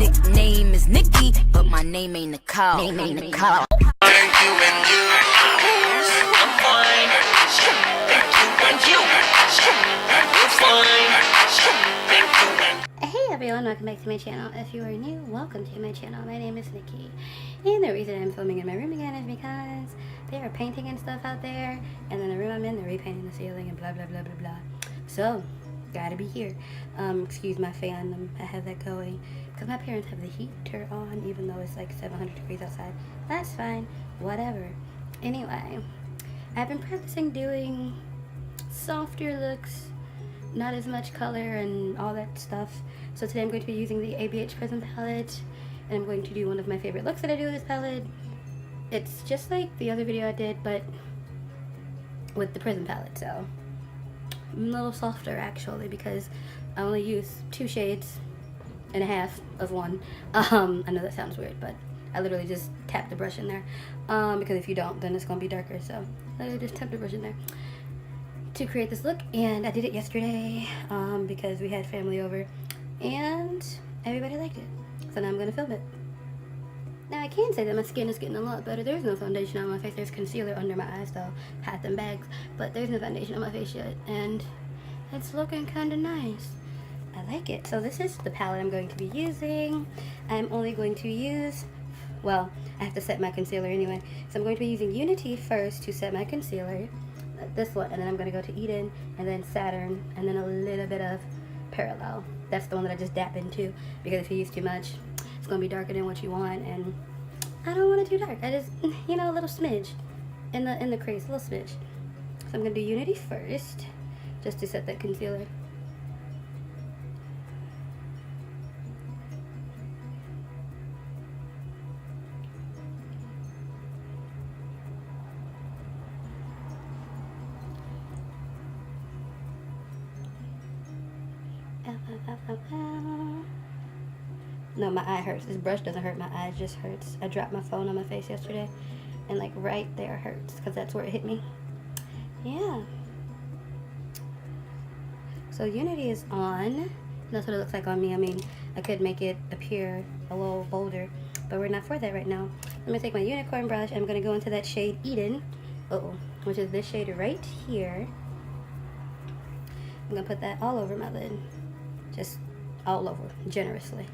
nickname is Nikki, but my name ain't Nicole. Name ain't Nicole. Thank you and you. I'm fine. Thank you and you. I'm fine. Thank you and Hey everyone, welcome back to my channel. If you are new, welcome to my channel. My name is Nikki, and the reason I'm filming in my room again is because they are painting and stuff out there, and then the room I'm in, they're repainting the ceiling and blah blah blah blah blah. So, gotta be here. Excuse my fan, I have that going because my parents have the heater on even though it's like 700 degrees outside. That's fine, whatever. Anyway, I've been practicing doing softer looks, not as much color and all that stuff. So today I'm going to be using the ABH Prism palette, and I'm going to do one of my favorite looks that I do with this palette. It's just like the other video I did, but with the Prism palette, so I'm a little softer actually because I only use 2 shades and a half of one. I know that sounds weird, but I literally just tap the brush in there, because if you don't, then it's gonna be darker. So I just tap the brush in there to create this look, and I did it yesterday because we had family over and everybody liked it, so now I'm gonna film it. Now I can say that my skin is getting a lot better. There's no foundation on my face. There's concealer under my eyes though, hat them bags, but there's no foundation on my face yet, and it's looking kind of nice. I like it. So this is the palette I'm going to be using. I'm only going to use, well, I have to set my concealer anyway, so I'm going to be using Unity first to set my concealer, this one, and then I'm going to go to Eden, and then Saturn, and then a little bit of Parallel. That's the one that I just dab into, because if you use too much, it's going to be darker than what you want, and I don't want it too dark. I just, you know, a little smidge in the crease, a little smidge. So I'm going to do Unity first, just to set that concealer. No, my eye hurts. This brush doesn't hurt, my eye just hurts. I dropped my phone on my face yesterday, and like right there hurts because that's where it hit me. Yeah. So Unity is on. That's what it looks like on me. I mean, I could make it appear a little bolder, but we're not for that right now. I'm gonna take my unicorn brush and I'm gonna go into that shade Eden, which is this shade right here. I'm gonna put that all over my lid, just all over, generously.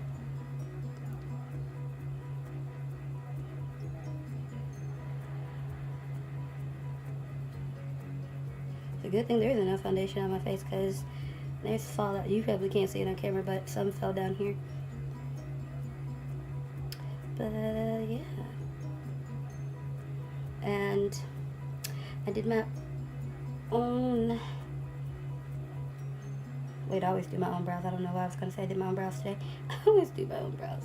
It's a good thing there isn't no foundation on my face because there's fallout. You probably can't see it on camera, but some fell down here. But yeah. And I did my own, wait, I always do my own brows. I don't know why I was going to say I did my own brows today. I always do my own brows.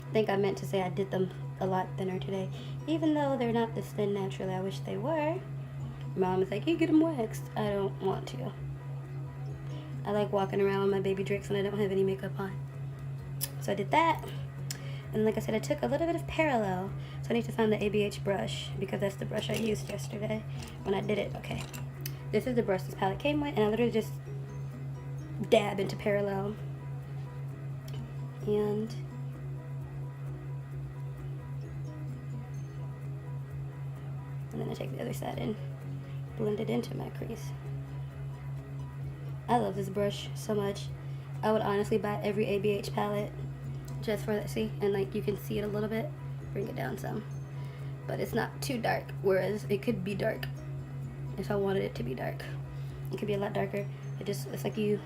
I think I meant to say I did them a lot thinner today. Even though they're not this thin naturally, I wish they were. Mom is like, you get them waxed. I don't want to. I like walking around with my baby Drakes when I don't have any makeup on. So I did that. And like I said, I took a little bit of Parallel. So I need to find the ABH brush because that's the brush I used yesterday when I did it. Okay. This is the brush this palette came with, and I literally just dab into Parallel. And then I take the other side and blend it into my crease. I love this brush so much. I would honestly buy every ABH palette just for that. See, and like you can see it a little bit. Bring it down some, but it's not too dark. Whereas it could be dark if I wanted it to be dark. It could be a lot darker. It's like you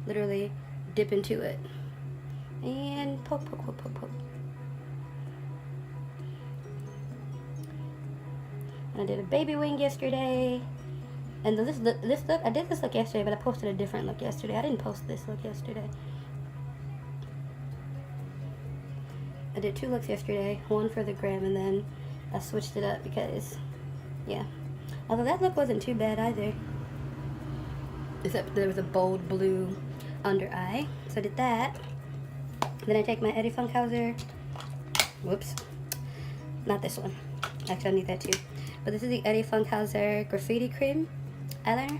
literally dip into it and poke, poke, poke, poke, poke. And I did a baby wing yesterday. And this look, I did this look yesterday, but I posted a different look yesterday. I didn't post this look yesterday. I did 2 looks yesterday, one for the gram, and then I switched it up because, yeah. Although that look wasn't too bad either. Except there was a bold blue under eye. So I did that. Then I take my Funkhouser, whoops, not this one. Actually, I need that too. But this is the Funkhouser Graffiti Cream eyeliner.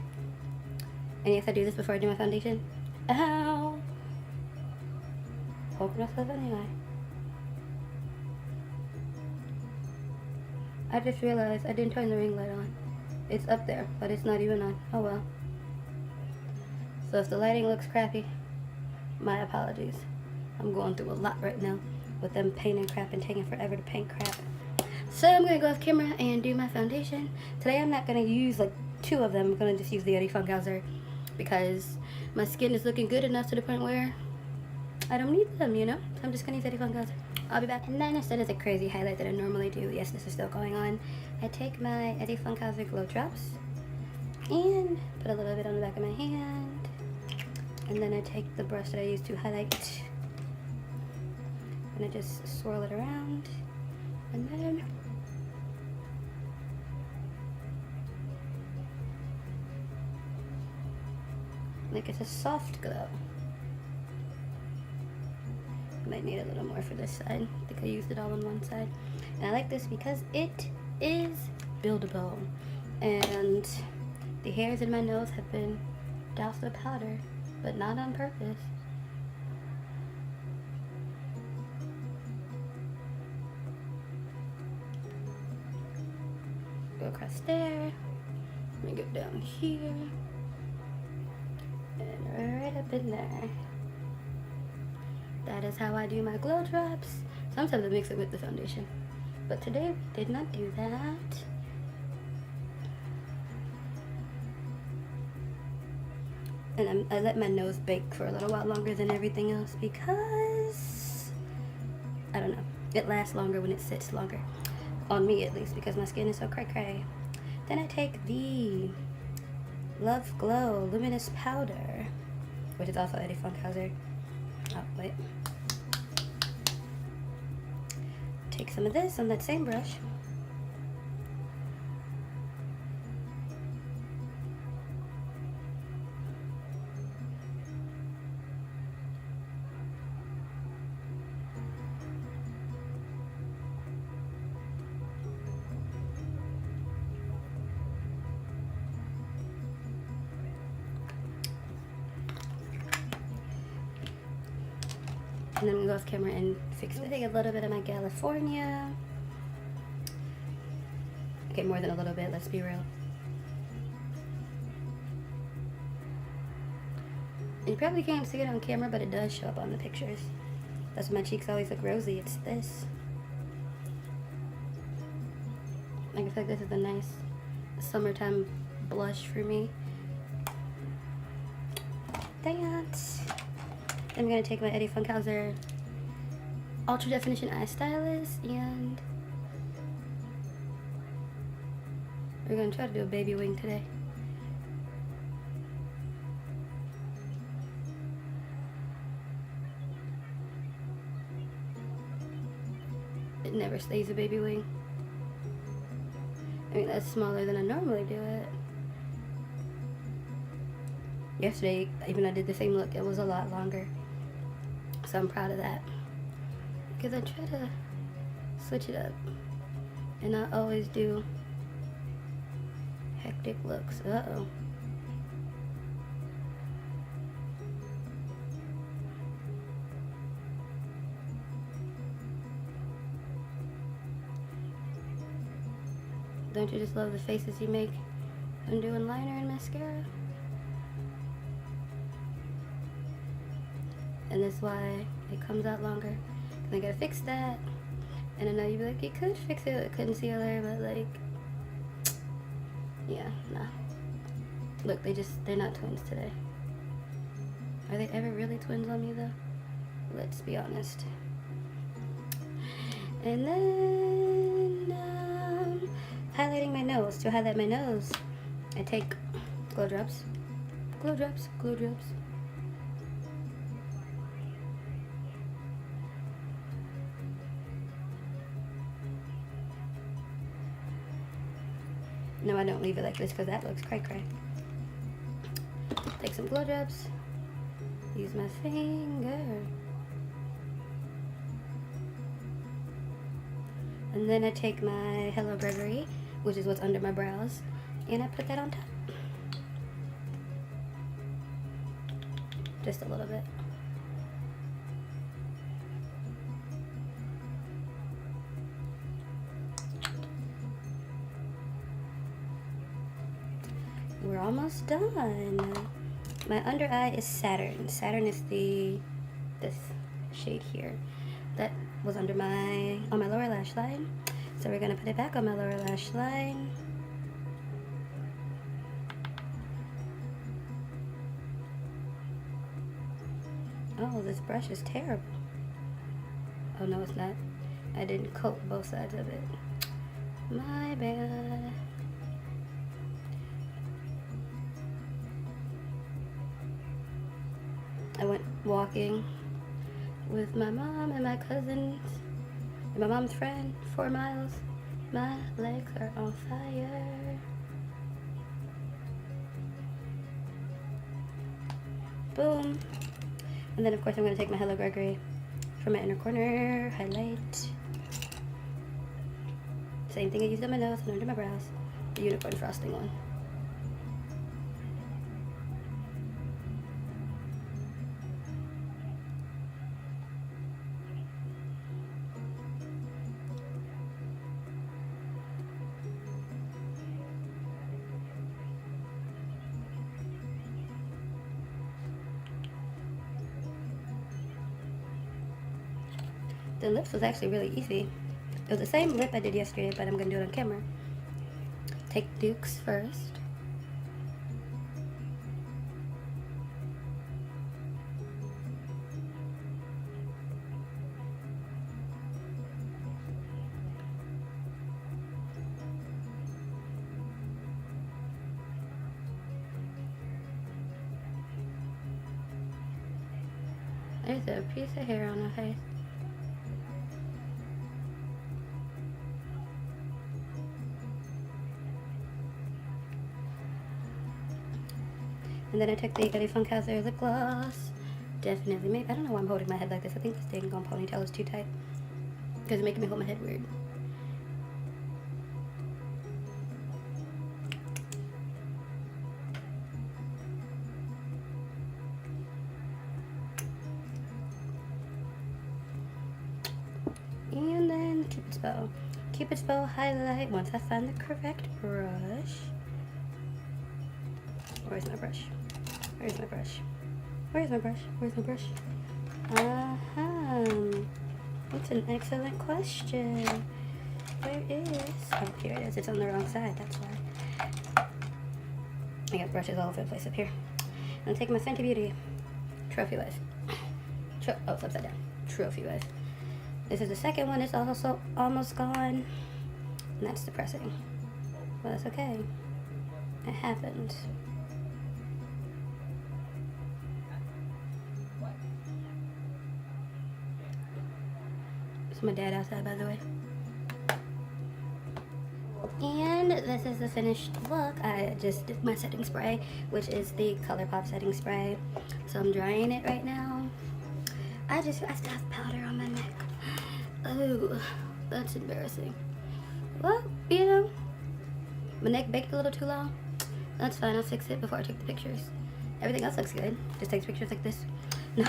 And yes, I do this before I do my foundation. Ow! poke myself in the eye. I just realized I didn't turn the ring light on. It's up there, but it's not even on. Oh well. So if the lighting looks crappy, my apologies. I'm going through a lot right now with them painting crap and taking forever to paint crap. So I'm going to go off camera and do my foundation. Today I'm not going to use like 2 of them. I'm going to just use the Funkhouser because my skin is looking good enough to the point where I don't need them, you know? So I'm just going to use Funkhouser. I'll be back. And then instead of the crazy highlight that I normally do, yes, this is still going on, I take my Funkhouser Glow Drops and put a little bit on the back of my hand. And then I take the brush that I use to highlight and I just swirl it around. And then like it's a soft glow. Might need a little more for this side. I think I used it all on one side. And I like this because it is buildable. And the hairs in my nose have been doused with powder, but not on purpose. Go across there. Let me get down here. And right up in there. That is how I do my glow drops. Sometimes I mix it with the foundation, but today we did not do that. And I let my nose bake for a little while longer than everything else because, I don't know, it lasts longer when it sits longer. On me at least, because my skin is so cray cray. Then I take the Love Glow Luminous Powder, which is also Funkhouser. Oh, wait. Take some of this on that same brush. And then we go off camera and fix it. Take a little bit of my California. Okay, more than a little bit, let's be real. And you probably can't see it on camera, but it does show up on the pictures. That's why my cheeks always look rosy, it's this. Like, I feel like this is a nice summertime blush for me. That. I'm going to take my Funkhouser Ultra Definition Eye Stylist and we're going to try to do a baby wing today. It never stays a baby wing. I mean, that's smaller than I normally do it. Yesterday, even I did the same look, it was a lot longer. So I'm proud of that. Because I try to switch it up. And I always do hectic looks. Uh-oh. Don't you just love the faces you make when doing liner and mascara? And that's why it comes out longer. And I gotta fix that. And I know you'd be like, you could fix it with concealer, but like, yeah, nah. Look, they're not twins today. Are they ever really twins on me though? Let's be honest. And then, highlighting my nose. To highlight my nose, I take glow drops. Glow drops, glow drops. No, I don't leave it like this because that looks cray-cray. Take some glow drops. Use my finger. And then I take my Hello Beverly, which is what's under my brows, and I put that on top. Just a little bit. almost done. My under eye is Saturn. Saturn is this shade here. That was under on my lower lash line. So we're gonna put it back on my lower lash line. Oh, this brush is terrible. Oh no, it's not. I didn't coat both sides of it. My bad. I went walking with my mom and my cousins and my mom's friend, 4 miles. My legs are on fire. Boom. And then of course I'm going to take my Hello Gregory from my inner corner, highlight. Same thing I used on my nose and under my brows. The unicorn frosting one. The lips was actually really easy. It was the same lip I did yesterday, but I'm going to do it on camera. Take Duke's first. There's a piece of hair on her face. And then I took the Funkhouser lip gloss. Definitely made. I don't know why I'm holding my head like this. I think this dang on ponytail is too tight. Because it's making me hold my head weird. And then Cupid's bow. Cupid's bow highlight once I find the correct brush. Where's my brush? Where's my brush? Where's my brush? Where's my brush? That's an excellent question. Where is... Oh, here it is. It's on the wrong side. That's why. I got brushes all over the place up here. I'm gonna take my Fenty Beauty Trophy Wife. Oh, it's upside down. Trophy Wife. This is the second one. It's also almost gone. And that's depressing. But that's okay. It happened. It's my dad outside, by the way. And this is the finished look. I just did my setting spray, which is the ColourPop setting spray. So I'm drying it right now. I still have powder on my neck. Oh, that's embarrassing. Well, you know, my neck baked a little too long. That's fine, I'll fix it before I take the pictures. Everything else looks good. Just takes pictures like this. No,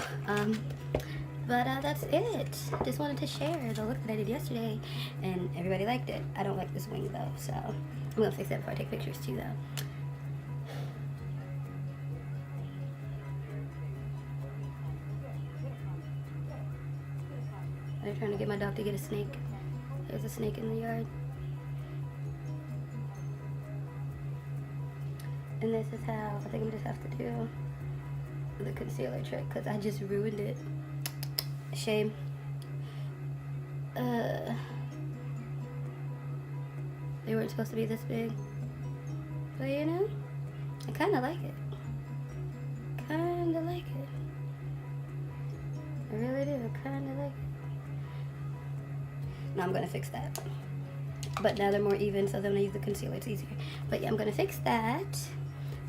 but that's it. Just wanted to share the look that I did yesterday, and everybody liked it. I don't like this wing though, so I'm gonna fix that before I take pictures too though. They're trying to get my dog to get a snake. There's a snake in the yard. And this is how I think I'm just have to do the concealer trick, because I just ruined it. Shame. They weren't supposed to be this big. But you know, I kinda like it. Kinda like it. I really do, I kinda like it. Now I'm gonna fix that. But now they're more even, so I'm gonna use the concealer, it's easier. But yeah, I'm gonna fix that.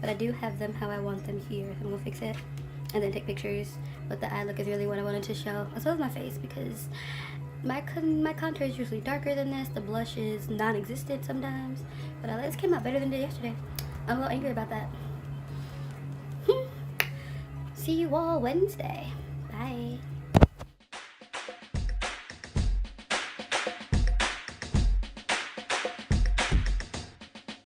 But I do have them how I want them here. I'm gonna fix it and then take pictures. But the eye look is really what I wanted to show, as well as my face, because my contour is usually darker than this. The blush is non-existent sometimes. But this came out better than it did yesterday. I'm a little angry about that. See you all Wednesday. Bye.